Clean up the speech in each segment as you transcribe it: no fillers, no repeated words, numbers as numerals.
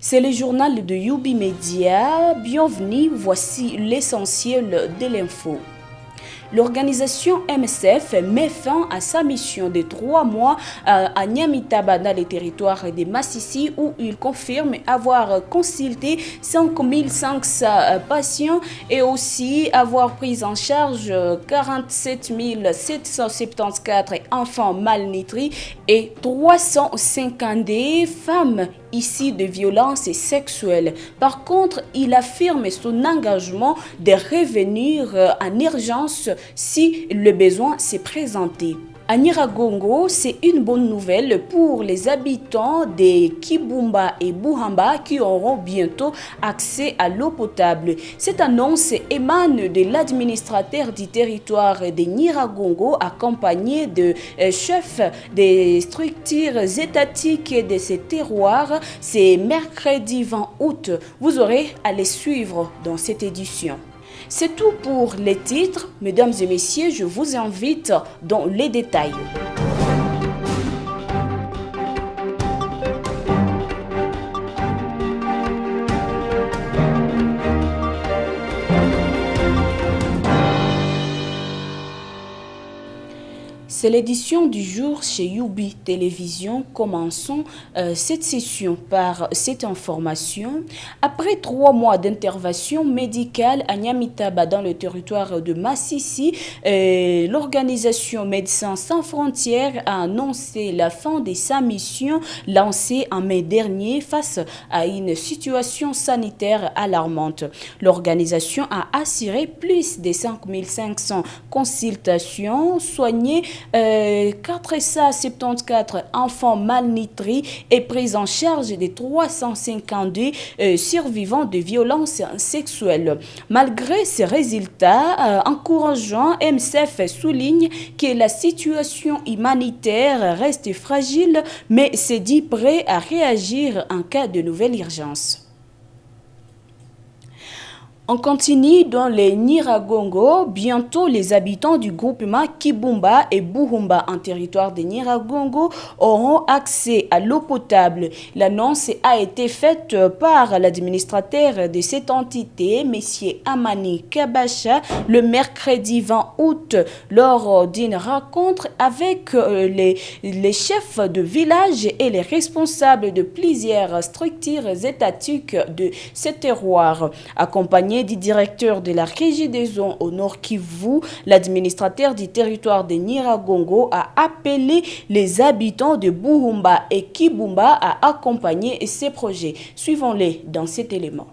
C'est le journal de Youbi Media. Bienvenue, voici l'essentiel de l'info. L'organisation MSF met fin à sa mission de 3 mois à Nyamitaba dans le territoire de Massissi où il confirme avoir consulté 5500 patients et aussi avoir pris en charge 47 774 enfants malnutris et 352 femmes issues de violences sexuelles. Par contre, il affirme son engagement de revenir en urgence si le besoin s'est présenté. À Nyiragongo, c'est une bonne nouvelle pour les habitants de Kibumba et Buhumba qui auront bientôt accès à l'eau potable. Cette annonce émane de l'administrateur du territoire de Nyiragongo accompagné de chefs des structures étatiques de ce terroir. C'est mercredi 20 août. Vous aurez à les suivre dans cette édition. C'est tout pour les titres. Mesdames et messieurs, je vous invite dans les détails. C'est l'édition du jour chez Youbi Télévision. Commençons cette session par cette information. Après 3 mois d'intervention médicale à Nyamitaba dans le territoire de Massissi, l'organisation Médecins sans frontières a annoncé la fin de sa mission lancée en mai dernier face à une situation sanitaire alarmante. L'organisation a assuré plus de 5500 consultations, soigné 474 enfants malnutris et pris en charge de 352 survivants de violences sexuelles. Malgré ces résultats encourageants, MSF souligne que la situation humanitaire reste fragile, mais s'est dit prêt à réagir en cas de nouvelle urgence. On continue dans les Nyiragongo. Bientôt, les habitants du groupement Kibumba et Buhumba en territoire de Nyiragongo auront accès à l'eau potable. L'annonce a été faite par l'administrateur de cette entité, M. Amani Kabacha, le mercredi 20 août, lors d'une rencontre avec les chefs de village et les responsables de plusieurs structures étatiques de ce terroir. Accompagné du directeur de la Régie des eaux au Nord Kivu, l'administrateur du territoire de Nyiragongo a appelé les habitants de Buhumba et Kibumba à accompagner ces projets. Suivons-les dans cet élément.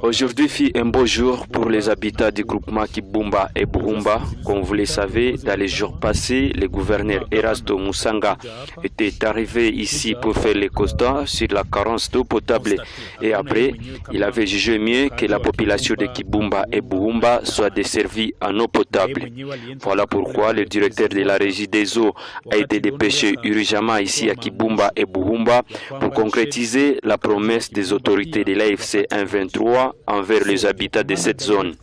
Aujourd'hui fut un beau jour pour les habitants du groupement Kibumba et Buhumba. Comme vous le savez, dans les jours passés, le gouverneur Erasto Musanga était arrivé ici pour faire le constat sur la carence d'eau potable. Et après, il avait jugé mieux que la population de Kibumba et Buhumba soit desservie en eau potable. Voilà pourquoi le directeur de la Régie des eaux a été dépêché urgemment ici à Kibumba et Buhumba pour concrétiser la promesse des autorités de l'AFC 123 envers les habitants de cette zone.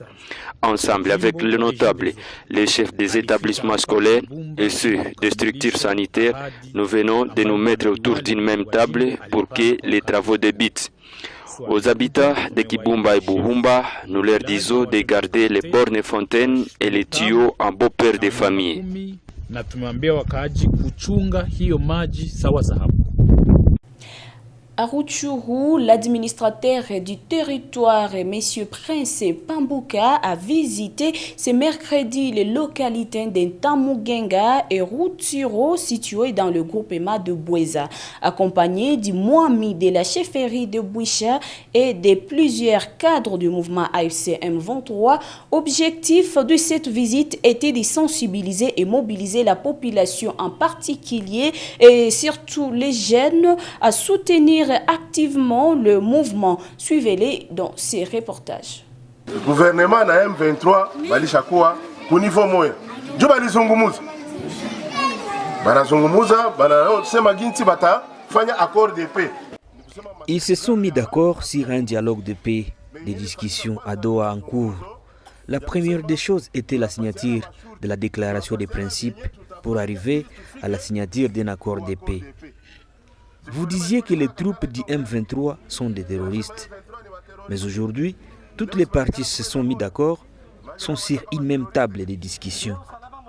Ensemble avec les notables, les chefs des établissements scolaires et ceux des structures sanitaires, nous venons de nous mettre autour d'une même table pour que les travaux débutent. Aux habitants de Kibumba et Buhumba, nous leur disons de garder les bornes fontaines et les tuyaux en beau père de famille. À Rutshuru, l'administrateur du territoire, M. Prince Pambuka, a visité ce mercredi les localités de Tamugenga et Rutshuru situées dans le groupement de Boueza. Accompagné du Moami de la chefferie de Bouicha et de plusieurs cadres du mouvement AFC M23, objectif de cette visite était de sensibiliser et mobiliser la population en particulier et surtout les jeunes à soutenir activement le mouvement. Suivez-les dans ces reportages. Le gouvernement na M23 balishakuwa ku niveau moya. Jo balizungumuza. Banazungumuza, banasema ginti bata fanya accord de paix. Ils se sont mis d'accord sur un dialogue de paix. Des discussions à Doha en cours. La première des choses était la signature de la déclaration des principes pour arriver à la signature d'un accord de paix. Vous disiez que les troupes du M23 sont des terroristes. Mais aujourd'hui, toutes les parties se sont mis d'accord, sont sur une même table de discussion.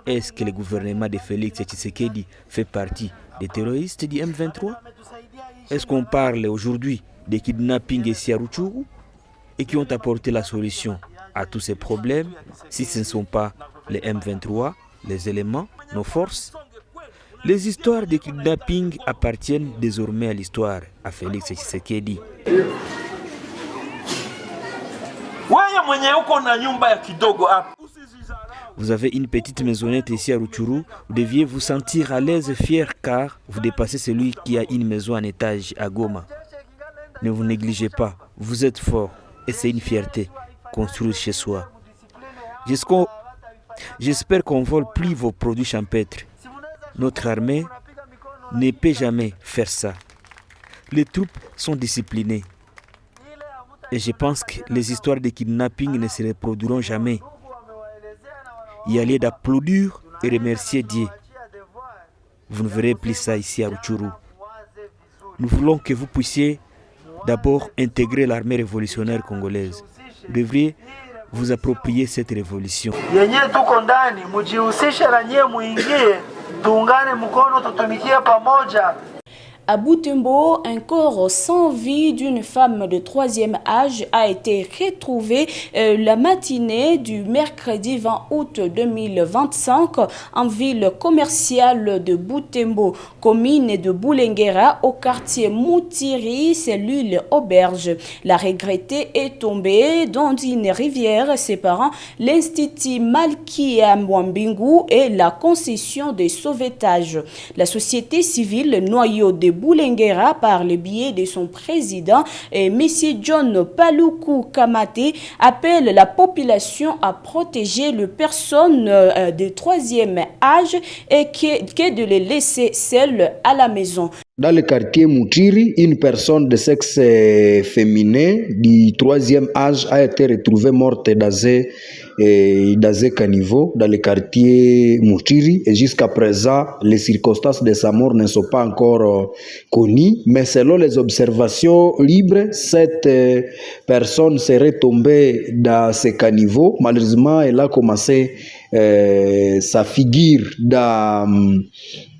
Est-ce que le gouvernement de Félix Tshisekedi fait partie des terroristes du M23? Est-ce qu'on parle aujourd'hui des kidnappings ici à Rutshuru et qui ont apporté la solution à tous ces problèmes si ce ne sont pas les M23, les éléments, nos forces? Les histoires de kidnapping appartiennent désormais à l'histoire à Félix Tshisekedi. Vous avez une petite maisonnette ici à Rutshuru, vous deviez vous sentir à l'aise et fier car vous dépassez celui qui a une maison en étage à Goma. Ne vous négligez pas, vous êtes fort et c'est une fierté, construire chez soi. J'espère qu'on ne vole plus vos produits champêtres. Notre armée ne peut jamais faire ça. Les troupes sont disciplinées. Et je pense que les histoires de kidnapping ne se reproduiront jamais. Il y a lieu d'applaudir et remercier Dieu. Vous ne verrez plus ça ici à Rutshuru. Nous voulons que vous puissiez d'abord intégrer l'armée révolutionnaire congolaise. Vous devriez vous approprier cette révolution. À Butembo, un corps sans vie d'une femme de 3e âge a été retrouvé la matinée du mercredi 20 août 2025 en ville commerciale de Butembo, commune de Bulengera, au quartier Moutiri, cellule auberge. La regrettée est tombée dans une rivière séparant l'Institut Malkia Mwambingu et la concession de sauvetage. La société civile noyau de Bulengera, par le biais de son président, M. John Paluku Kamate, appelle la population à protéger les personnes de 3e âge et que de les laisser seules à la maison. Dans le quartier Moutiri, une personne de sexe féminin du 3e âge a été retrouvée morte dans un caniveau dans le quartier Moutiri. Et jusqu'à présent, les circonstances de sa mort ne sont pas encore connues. Mais selon les observations libres, cette personne serait tombée dans ce caniveau. Malheureusement, elle a commencé sa figure dans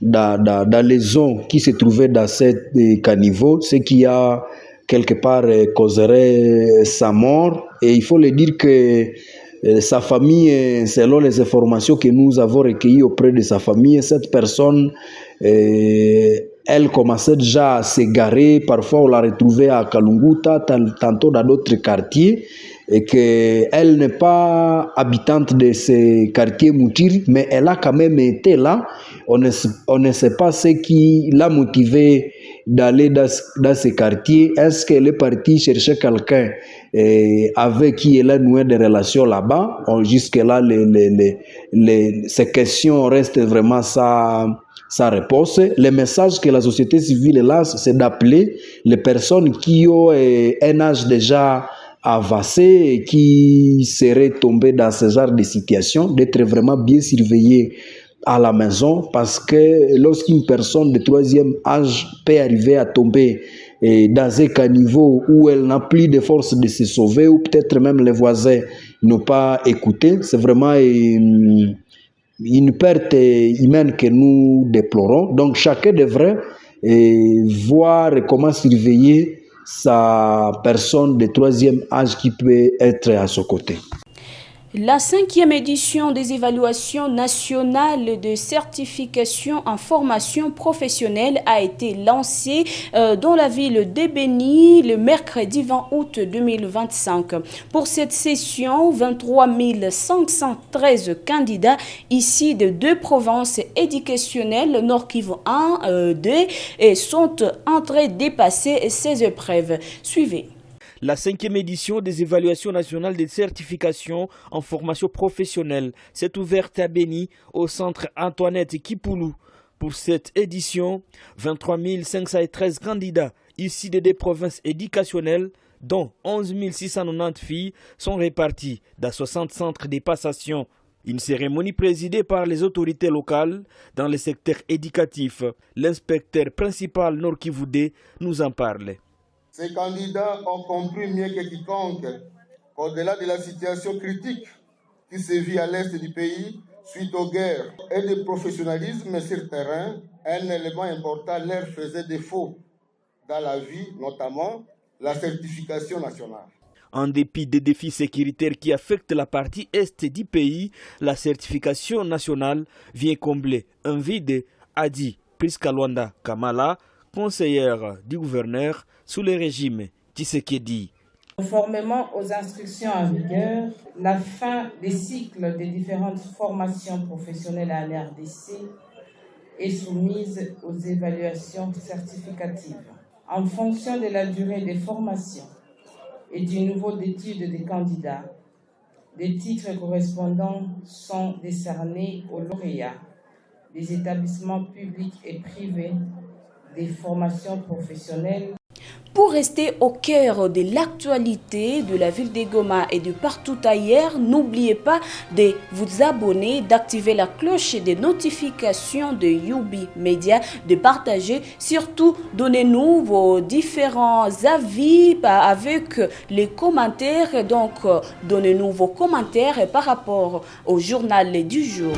les zones qui se trouvaient dans cette caniveau, ce qui a quelque part causerait sa mort. Et il faut le dire que sa famille, selon les informations que nous avons recueillies auprès de sa famille, cette personne, elle commençait déjà à s'égarer. Parfois, on l'a retrouvée à Kalunguta, tantôt dans d'autres quartiers. Et qu'elle n'est pas habitante de ce quartier Moutiri, mais elle a quand même été là. On ne sait pas ce qui l'a motivée d'aller dans ce quartier. Est-ce qu'elle est partie chercher quelqu'un avec qui elle a noué des relations là-bas? Jusque-là, ces questions restent vraiment sans réponse. Le message que la société civile lance, c'est d'appeler les personnes qui ont un âge déjà avancé et qui seraient tombés dans ce genre de situation, d'être vraiment bien surveillés à la maison, parce que lorsqu'une personne de 3e âge peut arriver à tomber dans un caniveau où elle n'a plus de force de se sauver, ou peut-être même les voisins n'ont pas écouté, c'est vraiment une perte humaine que nous déplorons. Donc chacun devrait voir comment surveiller sa personne de 3e âge qui peut être à son côté. La 5e édition des évaluations nationales de certification en formation professionnelle a été lancée dans la ville de Béni le mercredi 20 août 2025. Pour cette session, 23 513 candidats issus de 2 provinces éducationnelles, Nord Kivu 1, 2, et sont en train de dépasser ces épreuves. Suivez. La 5e édition des évaluations nationales de certification en formation professionnelle s'est ouverte à Béni, au centre Antoinette Kipoulou. Pour cette édition, 23 513 candidats issus des 2 provinces éducationnelles, dont 11 690 filles, sont répartis dans 60 centres de passation Une cérémonie présidée par les autorités locales dans le secteur éducatif. L'inspecteur principal Nord Kivu nous en parle. Ces candidats ont compris mieux que quiconque qu'au-delà de la situation critique qui se vit à l'est du pays suite aux guerres et de professionnalisme sur le terrain, un élément important leur faisait défaut dans la vie, notamment la certification nationale. En dépit des défis sécuritaires qui affectent la partie est du pays, la certification nationale vient combler un vide, a dit Priska Luanda Kamala, conseillère du gouverneur sous le régime Tshisekedi. Conformément aux instructions en vigueur, la fin des cycles des différentes formations professionnelles à l'RDC est soumise aux évaluations certificatives. En fonction de la durée des formations et du niveau d'études des candidats, des titres correspondants sont décernés aux lauréats des établissements publics et privés des formations professionnelles. Pour rester au cœur de l'actualité de la ville de Goma et de partout ailleurs, n'oubliez pas de vous abonner, d'activer la cloche des notifications de Youbi Media, de partager. Surtout, donnez-nous vos différents avis avec les commentaires. Donc, donnez-nous vos commentaires par rapport au journal du jour.